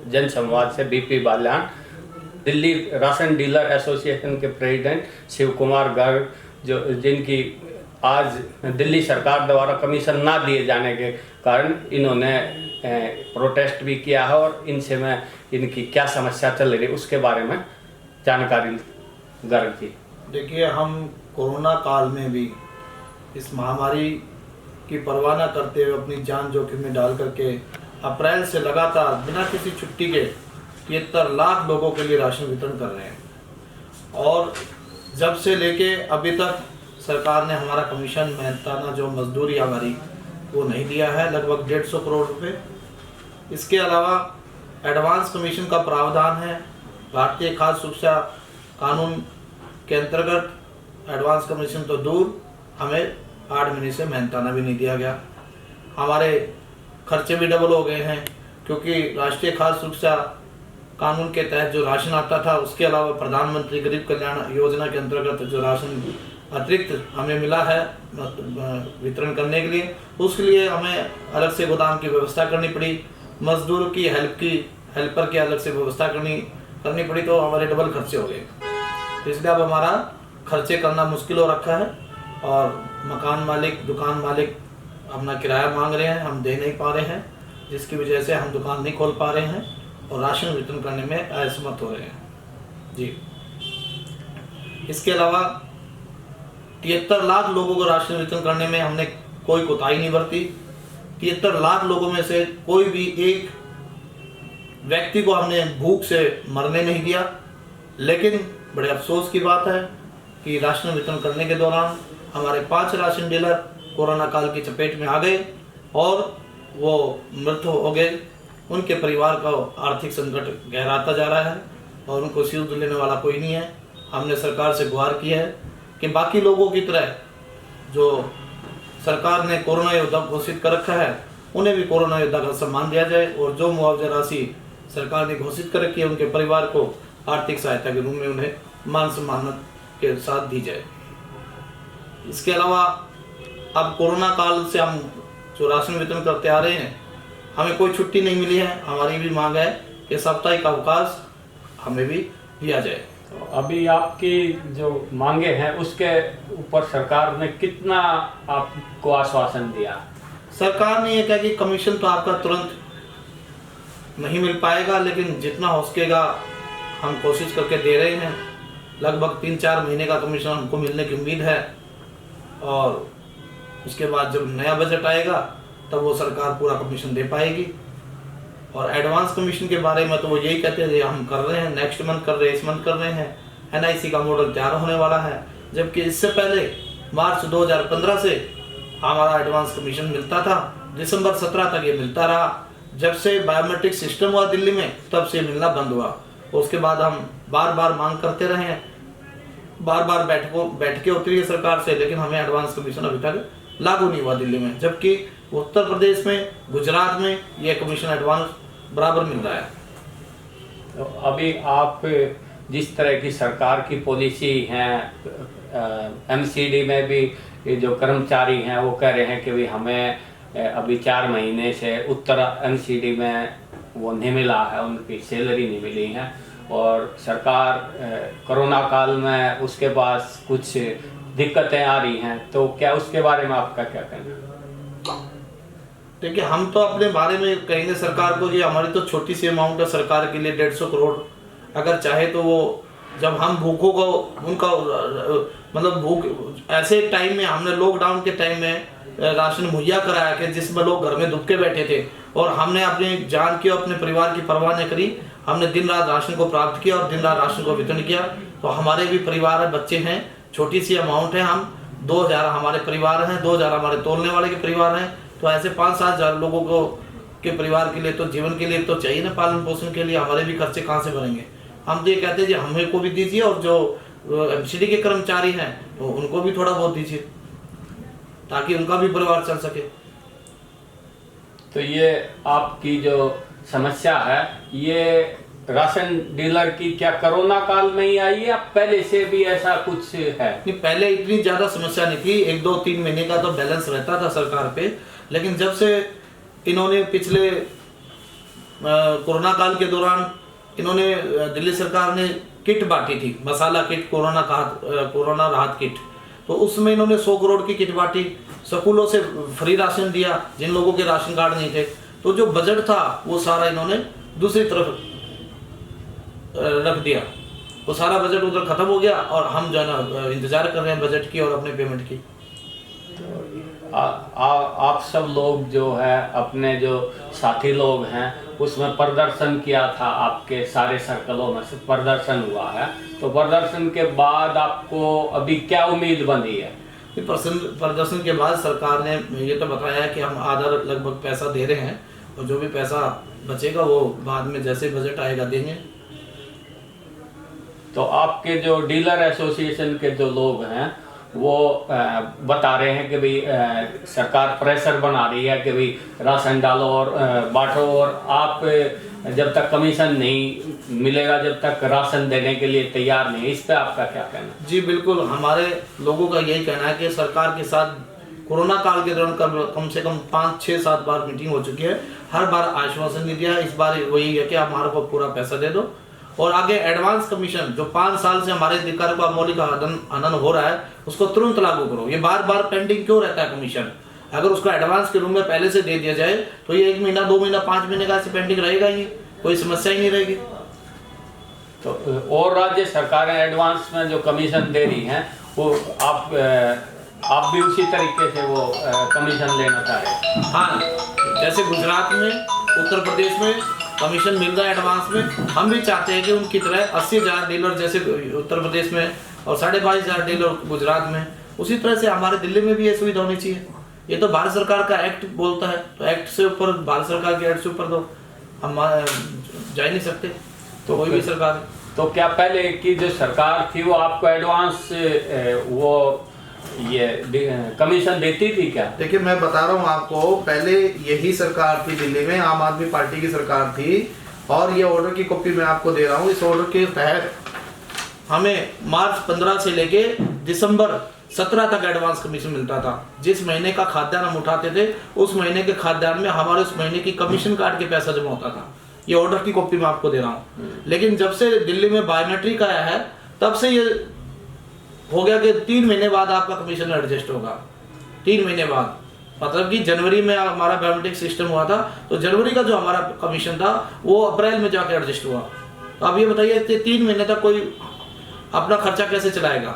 जनसंवाद से BP Balyan, Delhi ration dealer association के प्रेसिडेंट शिव कुमार गर्ग, जो जिनकी आज दिल्ली सरकार द्वारा कमीशन ना दिए जाने के कारण इन्होंने प्रोटेस्ट भी किया है और इनसे मैं इनकी क्या समस्या चल रही है उसके बारे में जानकारी गर्ग की। देखिए, हम कोरोना काल में भी इस महामारी की परवाह न करते हुए अपनी जान जोखिम में डाल करके अप्रैल से लगातार बिना किसी छुट्टी के 73 लाख लोगों के लिए राशन वितरण कर रहे हैं। और जब से लेके अभी तक सरकार ने हमारा कमीशन मेहनताना जो मजदूरी हमारी वो नहीं दिया है, लगभग 150 करोड़ रुपए। इसके अलावा एडवांस कमीशन का प्रावधान है। भारतीय खाद्य सुरक्षा कानून के अंतर्गत एडवांस कमीशन तो दूर, हमें 8 महीने से मेहनताना भी नहीं दिया गया। हमारे खर्चे भी डबल हो गए हैं, क्योंकि राष्ट्रीय खाद्य सुरक्षा कानून के तहत जो राशन आता था उसके अलावा प्रधानमंत्री गरीब कल्याण योजना के अंतर्गत जो राशन अतिरिक्त हमें मिला है वितरण करने के लिए, उसके लिए हमें अलग से गोदाम की व्यवस्था करनी पड़ी, मजदूर की हेल्पर की अलग से व्यवस्था करनी पड़ी, तो हमारे डबल खर्चे हो गए। तो इसलिए अब हमारा खर्चे करना मुश्किल हो रखा है और मकान मालिक, दुकान मालिक अपना किराया मांग रहे हैं, हम दे नहीं पा रहे हैं, जिसकी वजह से हम दुकान नहीं खोल पा रहे हैं और राशन वितरण करने में असमर्थ हो रहे हैं जी। इसके अलावा 73 लाख लोगों को राशन वितरण करने में हमने कोई कोताही नहीं बरती। 73 लाख लोगों में से कोई भी एक व्यक्ति को हमने भूख से मरने नहीं दिया। लेकिन बड़े अफसोस की बात है कि राशन वितरण करने के दौरान हमारे 5 राशन डीलर कोरोना काल की चपेट में आ गए और वो मृत हो गए। उनके परिवार का आर्थिक संकट गहराता जा रहा है और उनको सूद लेने वाला कोई नहीं है। हमने सरकार से गुहार की है कि बाकी लोगों की तरह जो सरकार ने कोरोना योद्धा घोषित कर रखा है, उन्हें भी कोरोना योद्धा का सम्मान दिया जाए और जो मुआवजा राशि सरकार ने घोषित कर रखी है उनके परिवार को आर्थिक सहायता के रूप में उन्हें मान सम्मान के साथ दी जाए। इसके अलावा अब कोरोना काल से हम जो राशन वितरण करते आ रहे हैं, हमें कोई छुट्टी नहीं मिली है। हमारी भी मांग है कि साप्ताहिक अवकाश हमें भी दिया जाए। तो अभी आपकी जो मांगे हैं उसके ऊपर सरकार ने कितना आपको आश्वासन दिया? सरकार ने यह कहा कि कमीशन तो आपका तुरंत नहीं मिल पाएगा, लेकिन जितना हो सकेगा हम कोशिश करके दे रहे हैं। लगभग 3-4 महीने का कमीशन हमको मिलने की उम्मीद है और उसके बाद जब नया बजट आएगा तब वो सरकार पूरा कमीशन दे पाएगी। और एडवांस कमीशन के बारे में तो वो यही कहते हैं हम कर रहे हैं, नेक्स्ट मंथ कर रहे हैं, इस मंथ कर रहे हैं। NIC का मॉडल तैयार होने वाला है, जबकि इससे पहले मार्च 2015 से हमारा एडवांस कमीशन मिलता था, दिसंबर 17 तक ये मिलता रहा। जब से बायोमेट्रिक सिस्टम हुआ दिल्ली में तब से मिलना बंद हुआ। उसके बाद हम बार बार मांग करते रहे हैं, बार बार बैठकें होती रही सरकार से, लेकिन हमें एडवांस कमीशन अभी तक लागू नहीं हुआ दिल्ली में, जबकि उत्तर प्रदेश में, गुजरात में यह कमीशन एडवांस बराबर मिल रहा है। तो अभी आप जिस तरह की सरकार की पॉलिसी है, MCD में भी ये जो कर्मचारी हैं वो कह रहे हैं कि भी हमें अभी 4 महीने से उत्तर MCD में वो नहीं मिला है, उनकी सैलरी नहीं मिली है और सरकार कोरोना काल में उसके पास कुछ दिक्कतें आ रही हैं, तो क्या उसके बारे में आपका क्या कहना है? देखिए, हम तो अपने बारे में कहेंगे सरकार को कि हमारी तो छोटी सी अमाउंट है सरकार के लिए 150 करोड़। अगर चाहे तो वो जब हम भूखों को उनका मतलब भूख ऐसे टाइम में हमने लॉकडाउन के टाइम में राशन मुहैया कराया कि जिसमें लोग घर में दुबके बैठे थे और हमने अपनी जान की और अपने परिवार की परवाह न करी। हमने दिन रात राशन को प्राप्त किया और दिन रात राशन को वितरण किया। तो हमारे भी परिवार है, बच्चे हैं, छोटी सी अमाउंट है। हम 2000 हमारे परिवार हैं, 2000 हमारे तोलने वाले के परिवार हैं। तो ऐसे 5-7 हज़ार लोगों को के परिवार के लिए तो जीवन के लिए तो चाहिए ना, पालन पोषण के लिए। हमारे भी खर्चे कहाँ से भरेंगे? हम तो ये कहते हैं कि हमें को भी दीजिए और जो MCD के कर्मचारी हैं तो उनको भी थोड़ा बहुत दीजिए ताकि उनका भी परिवार चल सके। तो ये आपकी जो समस्या है ये राशन डीलर की क्या कोरोना काल में ही आई या पहले से भी ऐसा कुछ है? नहीं, पहले इतनी ज्यादा समस्या नहीं थी। 1-2-3 महीने का तो बैलेंस रहता था सरकार पे, लेकिन जब से इन्होंने पिछले कोरोना काल के दौरान इन्होंने दिल्ली सरकार ने किट बांटी थी, मसाला किट, कोरोना राहत किट। तो उसमें इन्होंने 100 करोड़ की किट बांटी, स्कूलों से फ्री राशन दिया जिन लोगों के राशन कार्ड नहीं थे। तो जो बजट था वो सारा इन्होंने दूसरी तरफ रख दिया, वो सारा बजट उधर खत्म हो गया और हम जो है ना इंतजार कर रहे हैं बजट की और अपने पेमेंट की। आप सब लोग जो है अपने जो साथी लोग हैं उसमें प्रदर्शन किया था, आपके सारे सर्कलों में से प्रदर्शन हुआ है, तो प्रदर्शन के बाद आपको अभी क्या उम्मीद बनी है? प्रदर्शन के बाद सरकार ने ये तो बताया है कि हम आधा लगभग पैसा दे रहे हैं और जो भी पैसा बचेगा वो बाद में जैसे बजट आएगा देंगे। तो आपके जो डीलर एसोसिएशन के जो लोग हैं वो बता रहे हैं कि भाई सरकार प्रेशर बना रही है कि भाई राशन डालो और बांटो, और आप जब तक कमीशन नहीं मिलेगा जब तक राशन देने के लिए तैयार नहीं। इस पे आपका क्या कहना? जी बिल्कुल, हमारे लोगों का यही कहना है कि सरकार के साथ कोरोना काल के दौरान कम से कम 5, 6, 7 बार मीटिंग हो चुकी है, हर बार आश्वासन नहीं दिया। इस बार वही है कि हमारे को पूरा पैसा दे दो और आगे एडवांस कमीशन जो 5 साल से हमारे अधिकारियों का मौलिक हनन हो रहा है उसको तुरंत लागू करो। ये बार बार पेंडिंग क्यों रहता है कमीशन? अगर उसको एडवांस के रूप में पहले से दे दिया जाए तो ये 1 महीना, 2 महीना, 5 महीने का ऐसे पेंडिंग रहेगा ही, कोई समस्या ही नहीं रहेगी। तो और राज्य सरकारें एडवांस में जो कमीशन दे रही हैं वो आप भी उसी तरीके से वो कमीशन लेना चाह रहे हैं? हाँ, जैसे गुजरात में, उत्तर प्रदेश में कमीशन मिल रहा है एडवांस में, हम भी चाहते हैं कि उनकी तरह 80,000 डीलर जैसे उत्तर प्रदेश में और 22,500 डीलर गुजरात में, उसी तरह से हमारे दिल्ली में भी ये सुविधा होनी चाहिए। ये तो भारत सरकार का एक्ट बोलता है, तो एक्ट से ऊपर, भारत सरकार के एक्ट से ऊपर तो हम जा ही नहीं सकते, तो कोई भी सरकार। तो क्या पहले की जो सरकार थी वो आपको एडवांस वो ये कमीशन देती थी क्या? देखिए मैं बता रहा हूँ आपको, पहले यही सरकार थी दिल्ली में, आम आदमी पार्टी की सरकार थी और ये ऑर्डर की कॉपी मैं आपको दे रहा हूँ। इस ऑर्डर के तहत हमें मार्च 15 से लेके दिसंबर 17 तक एडवांस कमीशन मिलता था। जिस महीने का खाद्यान्न हम उठाते थे उस महीने के खाद्यान्न में हमारे उस महीने की कमीशन काट के पैसा जमा होता था। ये ऑर्डर की कॉपी मैं आपको दे रहा हूँ। लेकिन जब से दिल्ली में बायोमेट्रिक आया है तब से ये हो गया कि 3 महीने बाद आपका कमीशन एडजस्ट होगा। 3 महीने बाद, मतलब कि जनवरी में हमारा बायोमेट्रिक सिस्टम हुआ था तो जनवरी का जो हमारा कमीशन था वो अप्रैल में जाके एडजस्ट हुआ। तो अब ये बताइए 3 महीने तक कोई अपना खर्चा कैसे चलाएगा?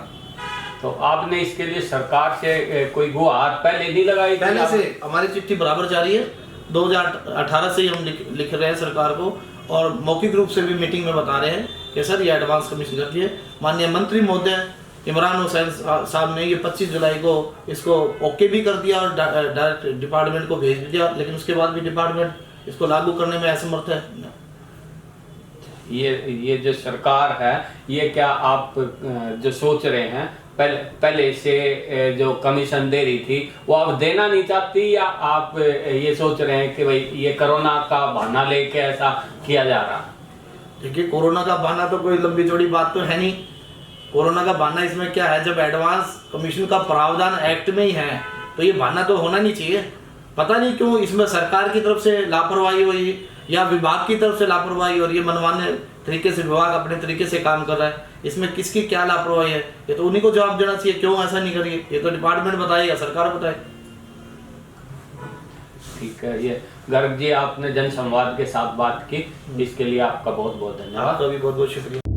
तो आपने इसके लिए सरकार से कोई गुहार पहले नहीं लगाई? पहले से हमारी चिट्ठी बराबर जारी है, 2018 से ही हम लिख रहे हैं सरकार को और मौखिक रूप से भी मीटिंग में बता रहे हैं कि सर ये एडवांस कमीशन रखिए। माननीय मंत्री महोदय इमरान हुसैन साहब ने ये 25 जुलाई को इसको ओके भी कर दिया और डायरेक्ट डिपार्टमेंट को भेज दिया, लेकिन उसके बाद भी डिपार्टमेंट इसको लागू करने में असमर्थ है। ये जो सरकार है ये क्या आप जो सोच रहे हैं पहले से जो कमीशन दे रही थी वो आप देना नहीं चाहती, या आप ये सोच रहे हैं कि भाई ये कोरोना का बहाना लेके ऐसा किया जा रहा? देखिए कोरोना का बहाना तो कोई लंबी चौड़ी बात तो है नहीं। कोरोना का बहाना इसमें क्या है, जब एडवांस कमीशन का प्रावधान एक्ट में ही है तो ये बहाना तो होना नहीं चाहिए। पता नहीं क्यों इसमें सरकार की तरफ से लापरवाही हुई या विभाग की तरफ से लापरवाही और ये मनमाने तरीके से विभाग अपने तरीके से काम कर रहा है। इसमें किसकी क्या लापरवाही है ये तो उन्हीं को जवाब देना चाहिए, क्यों ऐसा नहीं करिए। ये तो डिपार्टमेंट बताए या सरकार बताए। ठीक है, ये गर्ग जी आपने जन संवाद के साथ बात की, इसके लिए आपका बहुत बहुत धन्यवाद। आपका भी बहुत बहुत शुक्रिया।